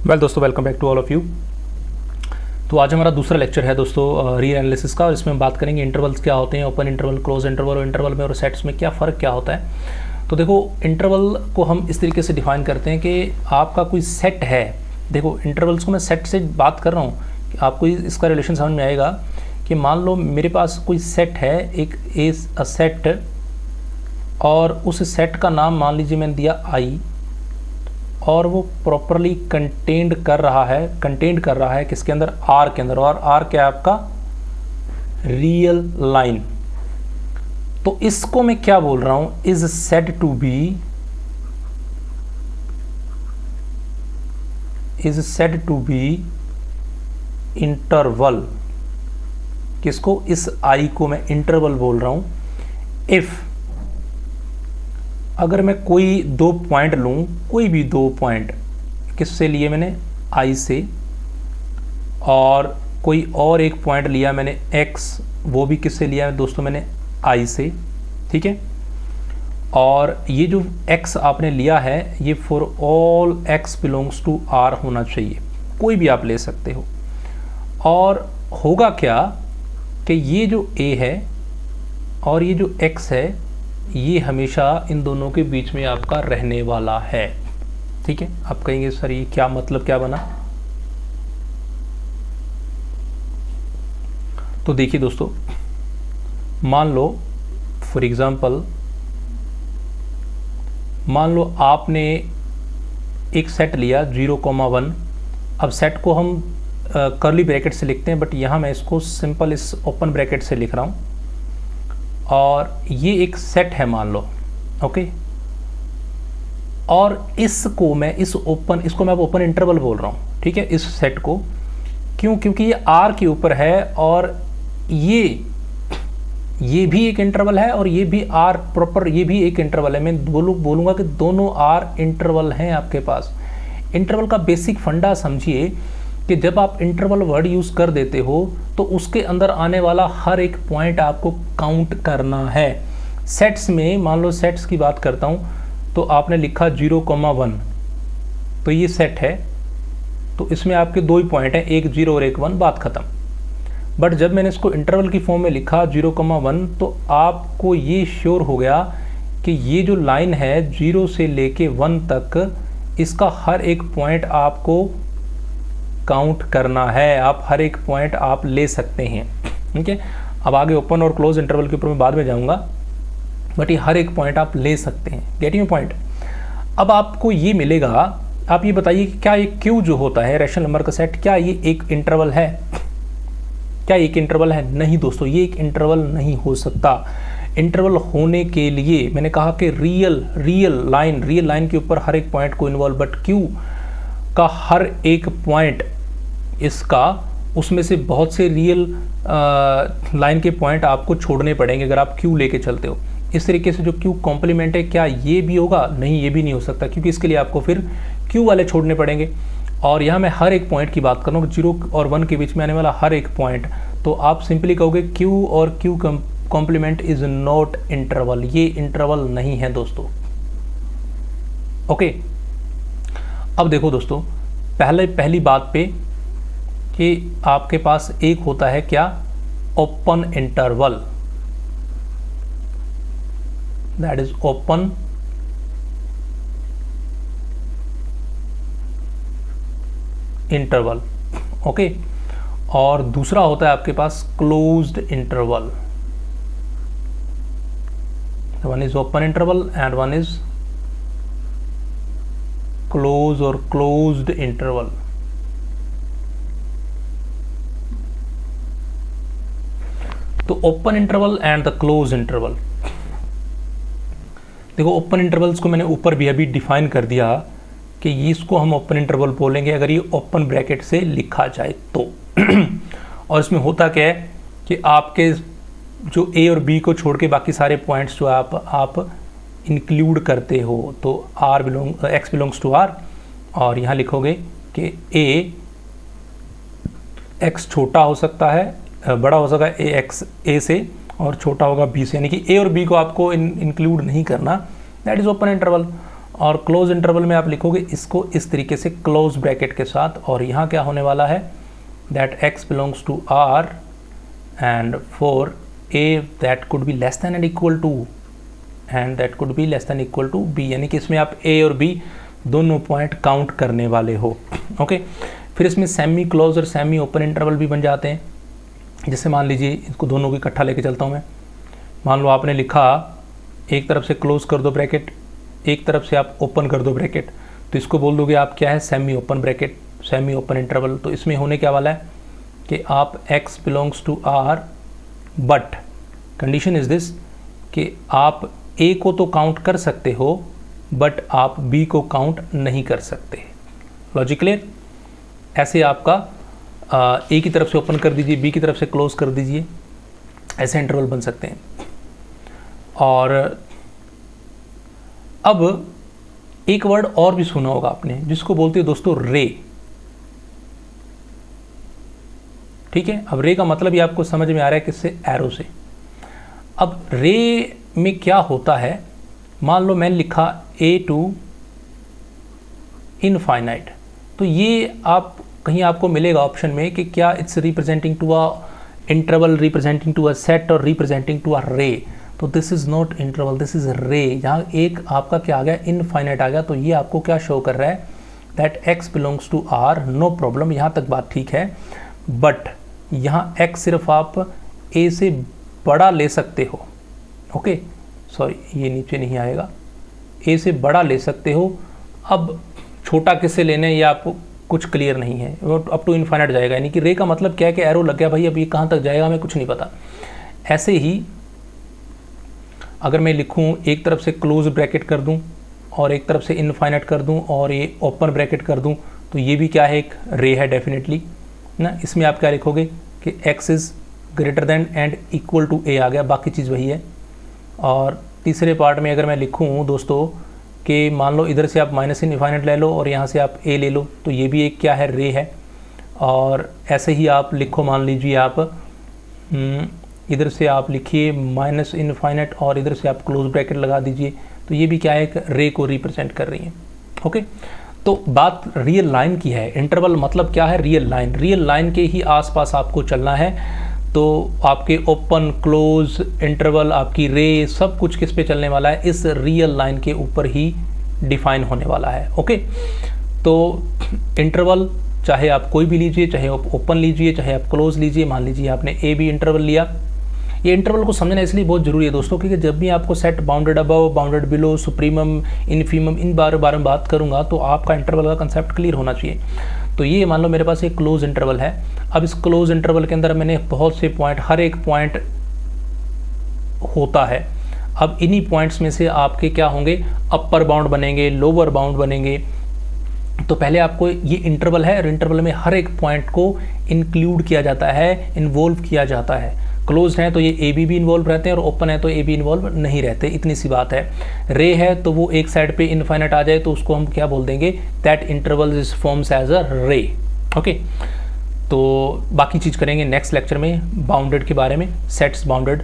दोस्तों welcome back to all of you. तो आज हमारा दूसरा लेक्चर है दोस्तों री एनालिसिस का, और इसमें हम बात करेंगे इंटरवल्स क्या होते हैं, ओपन इंटरवल, क्लोज इंटरवल और इंटरवल में और सेट्स में क्या फ़र्क क्या होता है। तो देखो, इंटरवल को हम इस तरीके से डिफाइन करते हैं कि आपका कोई सेट है। देखो, इंटरवल्स को मैं सेट से बात कर रहा हूँ, आपको इसका रिलेशन समझ में आएगा कि मान लो मेरे पास कोई सेट है, एक सेट, और उस सेट का नाम मान लीजिए मैंने दिया आई, और वो प्रॉपरली कंटेंड कर रहा है किसके अंदर, आर के अंदर, और आर क्या है आपका, रियल लाइन। तो इसको मैं क्या बोल रहा हूं, is said to be interval. किसको, इस आई को मैं इंटरवल बोल रहा हूं इफ, अगर मैं कोई दो पॉइंट लूँ, कोई भी दो पॉइंट, किससे लिए मैंने, आई से, और कोई और एक पॉइंट लिया मैंने एक्स, वो भी किससे लिया है दोस्तों, मैंने आई से, ठीक है। और ये जो एक्स आपने लिया है ये for all x belongs to R होना चाहिए, कोई भी आप ले सकते हो। और होगा क्या कि ये जो ए है और ये जो एक्स है, ये हमेशा इन दोनों के बीच में आपका रहने वाला है, ठीक है। आप कहेंगे सर ये क्या मतलब, क्या बना। तो देखिए दोस्तों, मान लो फॉर एग्जांपल, मान लो आपने एक सेट लिया 0,1। अब सेट को हम कर्ली ब्रैकेट से लिखते हैं, बट यहाँ मैं इसको सिंपल इस ओपन ब्रैकेट से लिख रहा हूँ, और ये एक सेट है मान लो, ओके। और इसको मैं इसको मैं ओपन इंटरवल बोल रहा हूँ, ठीक है, इस सेट को। क्यों? क्योंकि ये आर के ऊपर है, और ये भी एक इंटरवल है, और ये भी आर प्रॉपर, ये भी एक इंटरवल है। मैं बोलूँगा कि दोनों आर इंटरवल हैं आपके पास। इंटरवल का बेसिक फंडा समझिए कि जब आप इंटरवल वर्ड यूज़ कर देते हो तो उसके अंदर आने वाला हर एक पॉइंट आपको काउंट करना है। सेट्स में, मान लो सेट्स की बात करता हूँ, तो आपने लिखा 0,1, तो ये सेट है, तो इसमें आपके दो ही पॉइंट हैं, एक 0 और एक 1, बात ख़त्म। बट जब मैंने इसको इंटरवल की फॉर्म में लिखा 0,1, तो आपको ये श्योर हो गया कि ये जो लाइन है 0 से लेके 1 तक, इसका हर एक पॉइंट आपको काउंट करना है। आप हर एक पॉइंट आप ले सकते हैं, ठीक है। अब आगे ओपन और क्लोज इंटरवल के ऊपर मैं बाद में जाऊंगा, बट ये हर एक पॉइंट आप ले सकते हैं। Getting point. अब आपको ये मिलेगा, आप ये बताइए कि क्या ये क्यू जो होता है रैशनल नंबर का सेट, क्या ये एक इंटरवल है? क्या एक इंटरवल है? नहीं दोस्तों, ये एक इंटरवल नहीं हो सकता। इंटरवल होने के लिए मैंने कहा कि रियल लाइन के ऊपर हर एक पॉइंट को इन्वॉल्व, बट क्यू का हर एक पॉइंट इसका, उसमें से बहुत से रियल लाइन के पॉइंट आपको छोड़ने पड़ेंगे अगर आप क्यू लेके चलते हो। इस तरीके से जो क्यू कॉम्प्लीमेंट है, क्या ये भी होगा? नहीं, ये भी नहीं हो सकता, क्योंकि इसके लिए आपको फिर क्यू वाले छोड़ने पड़ेंगे। और यहाँ मैं हर एक पॉइंट की बात कर रहा हूँ, 0 और 1 के बीच में आने वाला हर एक पॉइंट। तो आप सिंपली कहोगे क्यू और Q complement is not interval, ये इंटरवल नहीं है दोस्तों, ओके। अब देखो दोस्तों, पहली बात पे कि आपके पास एक होता है क्या, open interval, that is open interval, okay. और दूसरा होता है आपके पास closed interval. One is open interval and one is close और क्लोज्ड इंटरवल। तो open interval and the close interval. देखो, ओपन इंटरवल्स को मैंने ऊपर भी अभी डिफाइन कर दिया कि इसको हम ओपन इंटरवल बोलेंगे अगर ये ओपन ब्रैकेट से लिखा जाए तो। और इसमें होता क्या है कि आपके जो ए और बी को छोड़ के बाकी सारे पॉइंट्स जो आप इंक्लूड करते हो, तो एक्स बिलोंग्स टू आर, और यहाँ लिखोगे कि ए एक्स छोटा हो सकता है, बड़ा हो सकता है ए एक्स ए से, और छोटा होगा बी से, यानी कि ए और बी को आपको इंक्लूड नहीं करना, दैट इज़ ओपन इंटरवल। और क्लोज इंटरवल में आप लिखोगे इसको इस तरीके से क्लोज ब्रैकेट के साथ, और यहाँ क्या होने वाला है that x belongs to r and for a that could be less than and equal to and that could be less than equal to b, यानी कि इसमें आप a और b दोनों पॉइंट काउंट करने वाले हो। ओके, फिर इसमें सेमी क्लोज और सेमी ओपन इंटरवल भी बन जाते हैं। जैसे मान लीजिए इसको दोनों को इकट्ठा लेके चलता हूँ मैं। मान लो आपने लिखा एक तरफ से क्लोज कर दो ब्रैकेट, एक तरफ से आप ओपन कर दो ब्रैकेट, तो इसको बोल दोगे आप क्या है semi open bracket, semi open interval. तो इसमें होने क्या वाला है कि आप x belongs to r but condition is this कि आप a को तो काउंट कर सकते हो बट आप b को काउंट नहीं कर सकते। Logic clear? ऐसे आपका a की तरफ से ओपन कर दीजिए, b की तरफ से क्लोज कर दीजिए, ऐसे इंटरवल बन सकते हैं। और अब एक वर्ड और भी सुना होगा आपने जिसको बोलते हैं दोस्तों रे। ठीक है, अब रे का मतलब ये आपको समझ में आ रहा है किससे? एरो से। अब रे में क्या होता है, मान लो मैंने लिखा a टू इनफाइनाइट, तो ये आप कहीं आपको मिलेगा ऑप्शन में कि क्या it's representing to a interval, representing to a set और रिप्रेजेंटिंग टू अ रे। तो this is not interval, this is ray. यहाँ एक आपका क्या आ गया, इनफाइनाइट आ गया। तो ये आपको क्या शो कर रहा है that x belongs to r, no problem, यहाँ तक बात ठीक है। बट यहाँ x सिर्फ आप a से बड़ा ले सकते हो। ओके, सॉरी ये नीचे नहीं आएगा, a से बड़ा ले सकते हो। अब छोटा किससे लेना है ये आपको कुछ क्लियर नहीं है, वो अप टू इनफाइनाइट जाएगा। यानी कि रे का मतलब क्या है कि एरो लग गया भाई, अब ये कहाँ तक जाएगा हमें कुछ नहीं पता। ऐसे ही अगर मैं लिखूँ एक तरफ से क्लोज ब्रैकेट कर दूँ और एक तरफ से इनफाइनाइट कर दूँ और ये ओपन ब्रैकेट कर दूँ, तो ये भी क्या है, एक रे है डेफिनेटली ना। इसमें आप क्या लिखोगे कि x is greater than and equal to a आ गया, बाकी चीज़ वही है। और तीसरे पार्ट में अगर मैं लिखूँ दोस्तों कि मान लो इधर से आप माइनस इनफाइनाइट ले लो और यहाँ से आप a ले लो, तो ये भी एक क्या है, रे है। और ऐसे ही आप लिखो, मान लीजिए आप इधर से आप लिखिए माइनस इनफाइनाइट और इधर से आप क्लोज ब्रैकेट लगा दीजिए, तो ये भी क्या है, एक रे को रिप्रेजेंट कर रही है। ओके, तो बात रियल लाइन की है। इंटरवल मतलब क्या है, रियल लाइन। रियल लाइन के ही आसपास आपको चलना है। तो आपके ओपन, क्लोज, इंटरवल, आपकी रे, सब कुछ किस पे चलने वाला है, इस रियल लाइन के ऊपर ही डिफाइन होने वाला है। ओके, तो इंटरवल चाहे आप कोई भी लीजिए, चाहे आप ओपन लीजिए, चाहे आप क्लोज लीजिए। मान लीजिए आपने ए बी इंटरवल लिया। ये इंटरवल को समझना इसलिए बहुत ज़रूरी है दोस्तों, क्योंकि जब भी आपको set bounded above, bounded below, supremum, infimum, इन बारे में बात करूंगा तो आपका इंटरवल का कंसेप्ट क्लियर होना चाहिए। तो ये मान लो मेरे पास एक क्लोज इंटरवल है। अब इस क्लोज इंटरवल के अंदर मैंने बहुत से पॉइंट, हर एक पॉइंट होता है। अब इन्हीं पॉइंट्स में से आपके क्या होंगे, अपर बाउंड बनेंगे, लोअर बाउंड बनेंगे। तो पहले आपको ये इंटरवल है और इंटरवल में हर एक पॉइंट को इंक्लूड किया जाता है, इन्वॉल्व किया जाता है। क्लोज है तो ये ए बी भी इन्वॉल्व रहते हैं और ओपन है तो ए बी इन्वॉल्व नहीं रहते, इतनी सी बात है। रे है तो वो एक साइड पे इनफाइनाइट आ जाए तो उसको हम क्या बोल देंगे, that interval is forms as a ray. Okay, तो बाकी चीज़ करेंगे नेक्स्ट लेक्चर में बाउंडेड के बारे में, सेट्स बाउंडेड।